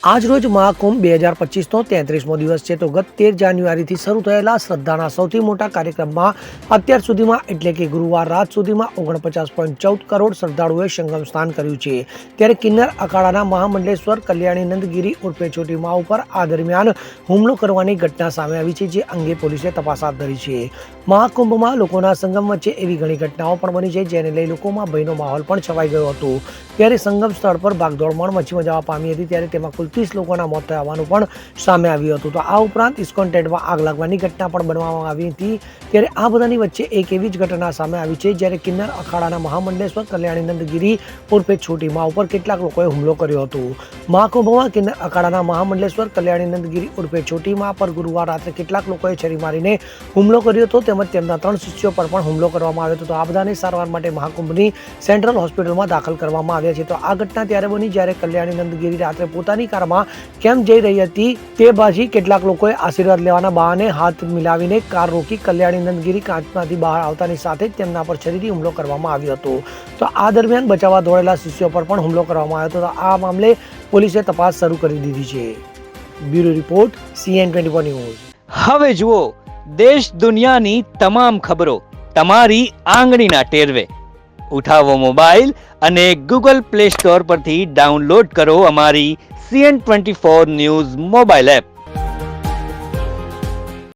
આજ રોજ મહાકુંભ 2025નો 33મો દિવસ છે. તો ગત 13 જાન્યુઆરીથી શરૂ થયેલા શ્રદ્ધાના સૌથી મોટા કાર્યક્રમમાં અત્યાર સુધીમાં એટલે કે ગુરુવાર રાત સુધીમાં 49.14 કરોડ શ્રદ્ધાળુઓએ સંગમ સ્નાન કર્યું છે. ત્યારે કિન્નર અખાડાના મહામંડલેશ્વર કલ્યાણીનંદ ગિરી ઉર્ફે છોટી મા ઉપર આ દરમિયાન હુમલો કરવાની ઘટના સામે આવી છે, જે અંગે પોલીસે તપાસ હાથ ધરી છે. મહાકુંભમાં લોકોના સંગમ વચ્ચે એવી ઘણી ઘટનાઓ પણ બની છે, જેને લઈ લોકોમાં ભયનો માહોલ પણ છવાઈ ગયો હતો. ત્યારે સંગમ સ્થળ પર ભાગદોડ મચી જવા પામી હતી. ત્યારે તેમાં કુલ 30 લોકોના મોત થયાનું પણ સામે આવ્યું હતું. તો આ ઉપરાંત ઇસ્કોન ટેન્ટમાં આગ લાગવાની ઘટના પણ બનવામાં આવી હતી. ત્યારે આ બધાની વચ્ચે એક એવી જ ઘટના સામે આવી છે, જ્યારે કિન્નર અખાડાના મહામંડલેશ્વર કલ્યાણીનંદ ગિરી ઉર્ફે છોટી મા ઉપર કેટલાક લોકોએ હુમલો કર્યો હતો. મહાકુંભમાં કિન્નર અખાડાના મહામંડલેશ્વર કલ્યાણીનંદ ગિરી ઉર્ફે છોટી મા પર ગુરુવાર રાત્રે કેટલાક લોકોએ છરી મારીને હુમલો કર્યો હતો, તેમજ તેમના 3 શિષ્યો પર પણ હુમલો કરવામાં આવ્યો હતો. તો આ બધાને સારવાર માટે મહાકુંભની સેન્ટ્રલ હોસ્પિટલમાં દાખલ કરવામાં આવ્યા છે. તો આ ઘટના ત્યારે બની જ્યારે કલ્યાણીનંદ ગિરી રાત્રે પોતાની કારમાં કેમ જઈ રહી હતી તે બાજી કેટલાક લોકોએ આશીર્વાદ લેવાના બહાને હાથ મિલાવીને કાર રોકી કલ્યાણીનંદ ગિરી કાચમાંથી બહાર આવતાની સાથે જ તેમના પર છરીથી હુમલો કરવામાં આવ્યો હતો. તો આ દરમિયાન બચાવવા દોડેલા શિષ્યો પર પણ હુમલો કરવામાં આવ્યો હતો. તો આ મામલે પોલીસે તપાસ શરૂ કરી દીધી છે. Bureau report CN24 news. હવે જુઓ દેશ દુનિયાની તમામ ખબરો તમારી આંગળીના ટેરવે. ઉઠાવો મોબાઈલ અને Google Play Store પરથી ડાઉનલોડ કરો અમારી CN24 ન્યૂઝ મોબાઈલ એપ.